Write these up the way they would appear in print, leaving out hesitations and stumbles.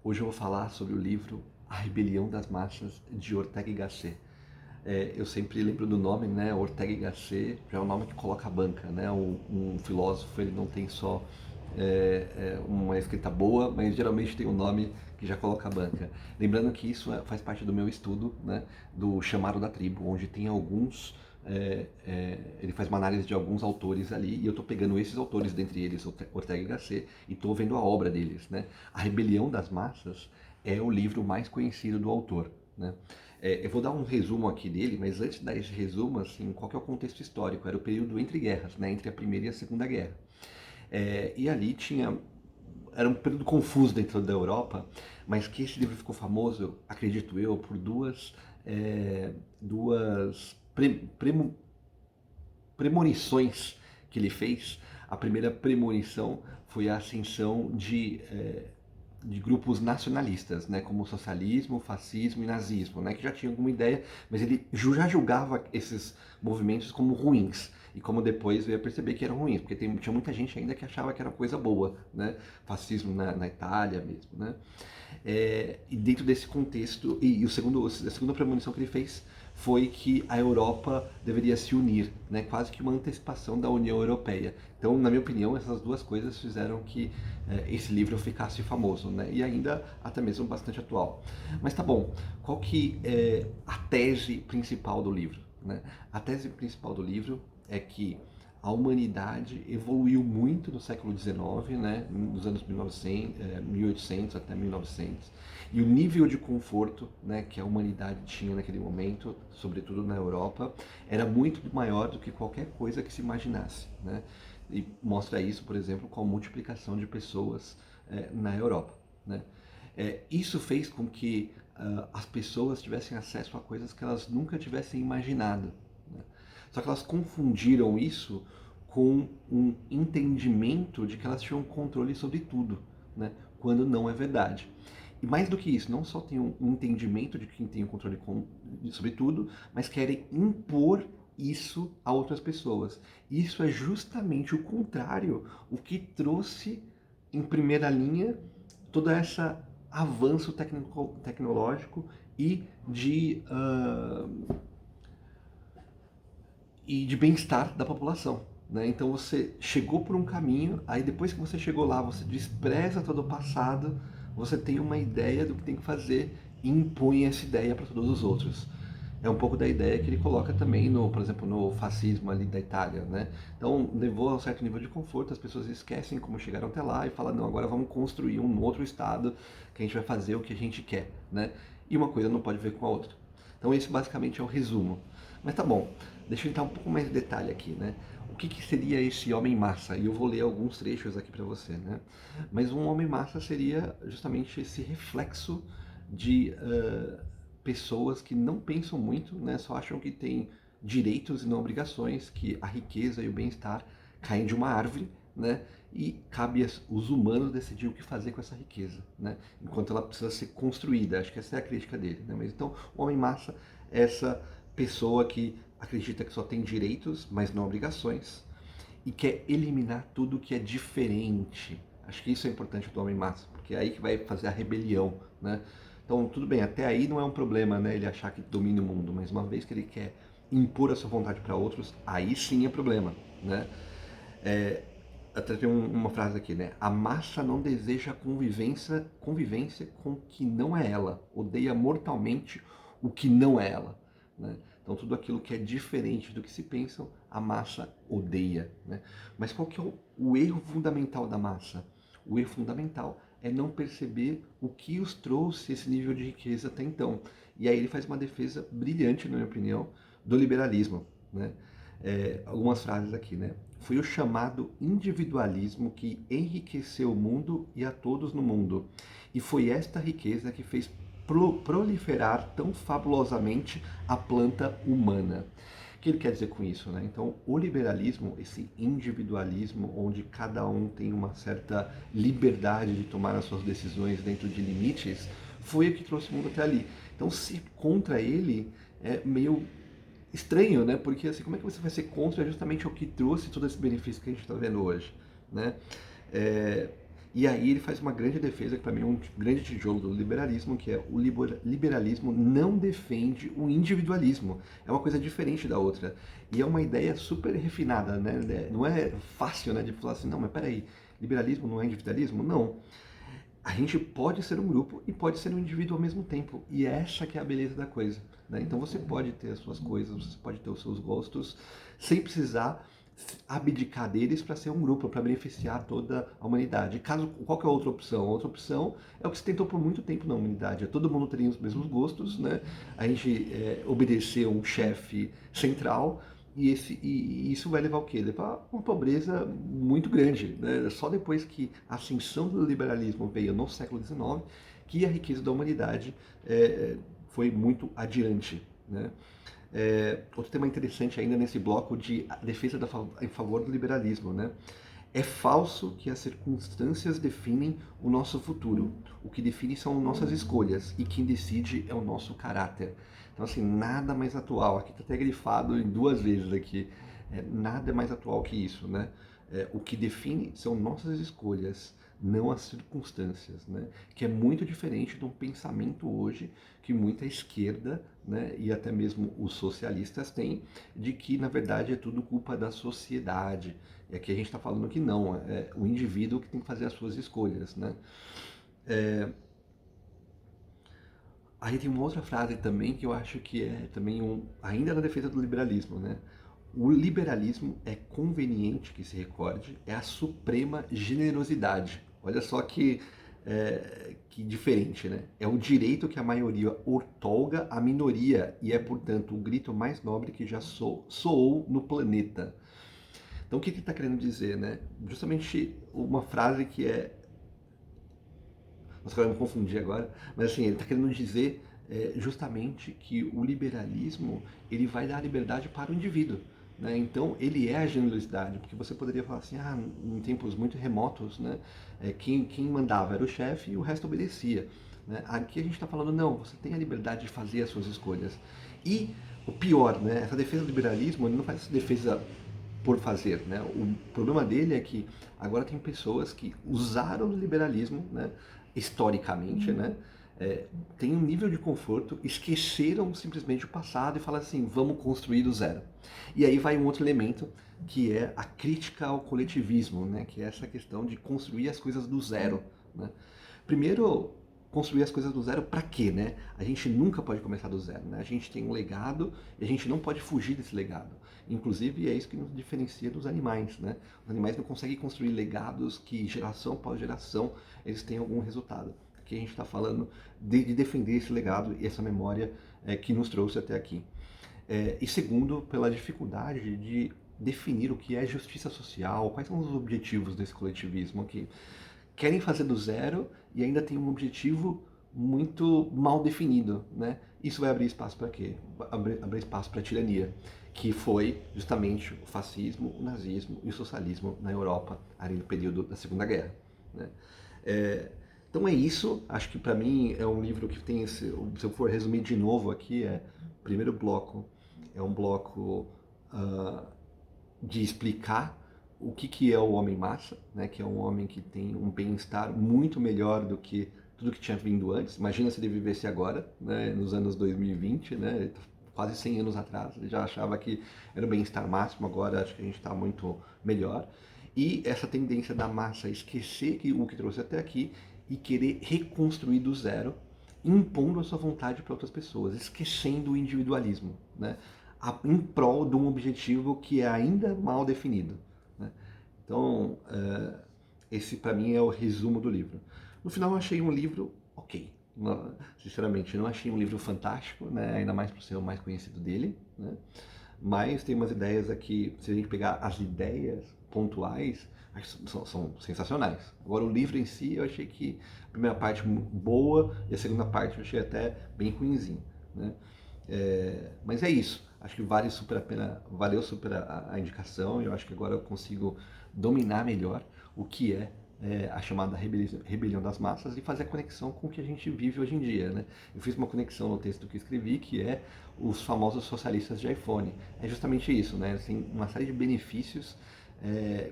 Hoje eu vou falar sobre o livro A Rebelião das Massas, de Ortega y Gasset. Eu sempre lembro do nome, né? Ortega y Gasset já é um nome que coloca a banca, né? Um filósofo, ele não tem só uma escrita boa, mas geralmente tem um nome que já coloca a banca. Lembrando que isso faz parte do meu estudo, né? Do Chamado da Tribo, onde tem alguns ele faz uma análise de alguns autores ali, e eu estou pegando esses autores, dentre eles Ortega y Gasset, e estou vendo a obra deles, né? A Rebelião das Massas é o livro mais conhecido do autor, né? Eu vou dar um resumo aqui dele, mas antes de dar esse resumo, assim, qual que é o contexto histórico? Era o período entre guerras, né? Entre a Primeira e a Segunda Guerra. E ali era um período confuso dentro da Europa, mas que esse livro ficou famoso, acredito eu, por duas premonições que ele fez. A primeira premonição foi a ascensão de grupos nacionalistas, né, como o socialismo, fascismo e nazismo, né, que já tinham alguma ideia, mas ele já julgava esses movimentos como ruins. E como depois eu ia perceber que eram ruins, porque tinha muita gente ainda que achava que era coisa boa, né? Fascismo na Itália mesmo, né? E dentro desse contexto, a segunda premonição que ele fez foi que a Europa deveria se unir, né? Quase que uma antecipação da União Europeia. Então, na minha opinião, essas duas coisas fizeram que esse livro ficasse famoso, né? E ainda até mesmo bastante atual. Mas tá bom, qual que é a tese principal do livro, né? A tese principal do livro é que a humanidade evoluiu muito no século XIX, né, nos anos 1800 até 1900, e o nível de conforto, né, que a humanidade tinha naquele momento, sobretudo na Europa, era muito maior do que qualquer coisa que se imaginasse, né? E mostra isso, por exemplo, com a multiplicação de pessoas na Europa, né? Isso fez com que as pessoas tivessem acesso a coisas que elas nunca tivessem imaginado, né? Só que elas confundiram isso com um entendimento de que elas tinham controle sobre tudo, né? Quando não é verdade. E mais do que isso, não só tem um entendimento de quem tem o controle sobre tudo, mas querem impor isso a outras pessoas. Isso é justamente o contrário, o que trouxe em primeira linha todo esse avanço tecnológico e de bem-estar da população, né? Então você chegou por um caminho, aí depois que você chegou lá, você despreza todo o passado, você tem uma ideia do que tem que fazer e impõe essa ideia para todos os outros. É um pouco da ideia que ele coloca também, por exemplo, no fascismo ali da Itália, né? Então levou a um certo nível de conforto, as pessoas esquecem como chegaram até lá e falam, não, agora vamos construir um outro estado que a gente vai fazer o que a gente quer, né? E uma coisa não pode ver com a outra. Então esse basicamente é o resumo. Mas tá bom, deixa eu entrar um pouco mais em detalhe aqui, né? O que seria esse homem-massa? E eu vou ler alguns trechos aqui para você, né? Mas um homem-massa seria justamente esse reflexo de pessoas que não pensam muito, né? Só acham que tem direitos e não obrigações, que a riqueza e o bem-estar caem de uma árvore, né? E cabe aos humanos decidir o que fazer com essa riqueza, né? Enquanto ela precisa ser construída. Acho que essa é a crítica dele, né? Mas então, o homem-massa é essa pessoa que acredita que só tem direitos, mas não obrigações, e quer eliminar tudo que é diferente. Acho que isso é importante do homem-massa, porque é aí que vai fazer a rebelião, né? Então, tudo bem, até aí não é um problema, né, ele achar que domina o mundo, mas uma vez que ele quer impor a sua vontade para outros, aí sim é problema, né? Até tem uma frase aqui, né? A massa não deseja convivência com o que não é ela, odeia mortalmente o que não é ela, né? Então tudo aquilo que é diferente do que se pensam, a massa odeia, né? Mas qual que é o erro fundamental da massa? O erro fundamental é não perceber o que os trouxe esse nível de riqueza até então. E aí ele faz uma defesa brilhante, na minha opinião, do liberalismo, né? Algumas frases aqui, né? Foi o chamado individualismo que enriqueceu o mundo e a todos no mundo. E foi esta riqueza que fez proliferar tão fabulosamente a planta humana. O que ele quer dizer com isso, né? Então, o liberalismo, esse individualismo, onde cada um tem uma certa liberdade de tomar as suas decisões dentro de limites, foi o que trouxe o mundo até ali. Então, ser contra ele é meio estranho, né? Porque assim, como é que você vai ser contra justamente o que trouxe todo esse benefício que a gente está vendo hoje, né? É, E aí ele faz uma grande defesa, que para mim é um grande tijolo do liberalismo, que é o liberalismo não defende o individualismo. É uma coisa diferente da outra. E é uma ideia super refinada, né? Não é fácil, né, de falar assim, não, mas peraí, liberalismo não é individualismo? Não. A gente pode ser um grupo e pode ser um indivíduo ao mesmo tempo. E essa que é a beleza da coisa, né? Então você pode ter as suas coisas, você pode ter os seus gostos, sem precisar abdicar deles para ser um grupo, para beneficiar toda a humanidade. Qual que é a outra opção? A outra opção é o que se tentou por muito tempo na humanidade. Todo mundo teria os mesmos gostos, né? A gente obedecer um chefe central e isso vai levar o quê? Levar uma pobreza muito grande, né? Só depois que a ascensão do liberalismo veio no século XIX que a riqueza da humanidade foi muito adiante, né? Outro tema interessante ainda nesse bloco de defesa em favor do liberalismo, né? É falso que as circunstâncias definem o nosso futuro. O que define são nossas escolhas e quem decide é o nosso caráter. Então, assim, nada mais atual. Aqui está até grifado em 2 vezes aqui. Nada mais atual que isso, né? O que define são nossas escolhas, não as circunstâncias, né? Que é muito diferente de um pensamento hoje que muita esquerda, né, e até mesmo os socialistas têm, de que na verdade é tudo culpa da sociedade. E aqui a gente está falando que não, é o indivíduo que tem que fazer as suas escolhas, né? Aí tem uma outra frase também que eu acho que é também ainda na defesa do liberalismo, né? O liberalismo é conveniente que se recorde, é a suprema generosidade. Olha só que diferente, né? É o direito que a maioria outorga à minoria e é, portanto, o grito mais nobre que já soou no planeta. Então, o que ele está querendo dizer, né? Justamente uma frase que é... Nossa, agora eu me confundi agora, mas assim, ele está querendo dizer justamente que o liberalismo ele vai dar liberdade para o indivíduo. Né? Então, ele é a generosidade, porque você poderia falar assim, em tempos muito remotos, né, quem mandava era o chefe e o resto obedecia. Né? Aqui a gente está falando, não, você tem a liberdade de fazer as suas escolhas. E o pior, né, essa defesa do liberalismo, ele não faz essa defesa por fazer, né? O problema dele é que agora tem pessoas que usaram o liberalismo, né, historicamente, né, tem um nível de conforto, esqueceram simplesmente o passado e falam assim, vamos construir do zero. E aí vai um outro elemento que é a crítica ao coletivismo, né, que é essa questão de construir as coisas do zero, né? Primeiro, construir as coisas do zero para quê, né? A gente nunca pode começar do zero, né? A gente tem um legado e a gente não pode fugir desse legado. Inclusive, é isso que nos diferencia dos animais, né? Os animais não conseguem construir legados que geração após geração eles têm algum resultado. Aqui a gente está falando de defender esse legado e essa memória que nos trouxe até aqui. E segundo, pela dificuldade de definir o que é justiça social, quais são os objetivos desse coletivismo aqui. Querem fazer do zero e ainda tem um objetivo muito mal definido, né? Isso vai abrir espaço para quê? Abrir espaço para a tirania, que foi justamente o fascismo, o nazismo e o socialismo na Europa, ali no período da Segunda Guerra, né? Então é isso, acho que para mim é um livro que tem esse, se eu for resumir de novo aqui, primeiro bloco é um bloco de explicar o que é o homem massa, né? Que é um homem que tem um bem-estar muito melhor do que tudo que tinha vindo antes. Imagina se ele vivesse agora, né? Nos anos 2020, né? Quase 100 anos atrás, ele já achava que era o bem-estar máximo, agora acho que a gente está muito melhor. E essa tendência da massa a esquecer o que trouxe até aqui e querer reconstruir do zero, impondo a sua vontade para outras pessoas, esquecendo o individualismo, né? Em prol de um objetivo que é ainda mal definido, né? Então, esse para mim é o resumo do livro. No final eu achei um livro ok. Sinceramente, não achei um livro fantástico, né? Ainda mais por ser o mais conhecido dele, né? Mas tem umas ideias aqui, se a gente pegar as ideias pontuais, são sensacionais. Agora o livro em si, eu achei que a primeira parte boa e a segunda parte eu achei até bem ruinzinho, né? Mas é isso. Acho que vale super a pena, valeu super a indicação. Eu acho que agora eu consigo dominar melhor o que é a chamada rebelião das massas e fazer a conexão com o que a gente vive hoje em dia, né? Eu fiz uma conexão no texto que escrevi, que é os famosos socialistas de iPhone. É justamente isso, né? Tem uma série de benefícios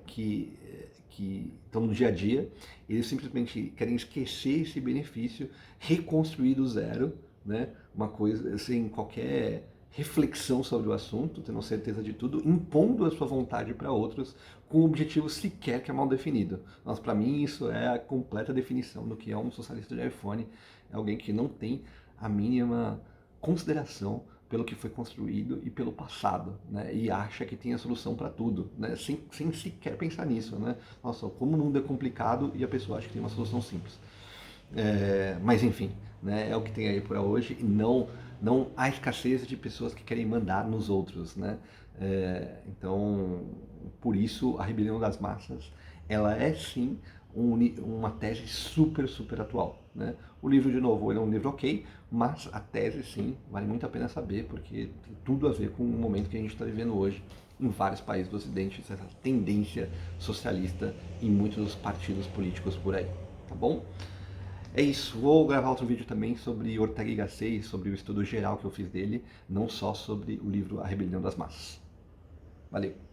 que que estão no dia a dia, eles simplesmente querem esquecer esse benefício, reconstruir do zero, né? Uma coisa sem qualquer reflexão sobre o assunto, tendo certeza de tudo, impondo a sua vontade para outros com um objetivo sequer que é mal definido. Mas para mim isso é a completa definição do que é um socialista de iPhone, é alguém que não tem a mínima consideração pelo que foi construído e pelo passado, né? E acha que tem a solução para tudo, né? Sem sequer pensar nisso, né? Nossa, como o mundo é complicado e a pessoa acha que tem uma solução simples. Mas enfim, né? É o que tem aí para hoje e não há escassez de pessoas que querem mandar nos outros, né? Então, por isso, a rebelião das massas, ela é sim uma tese super, super atual, né? O livro, de novo, ele é um livro ok, mas a tese, sim, vale muito a pena saber, porque tem tudo a ver com o momento que a gente está vivendo hoje em vários países do Ocidente, essa tendência socialista em muitos partidos políticos por aí, tá bom? É isso, vou gravar outro vídeo também sobre Ortega y Gasset, sobre o estudo geral que eu fiz dele, não só sobre o livro A Rebelião das Massas. Valeu!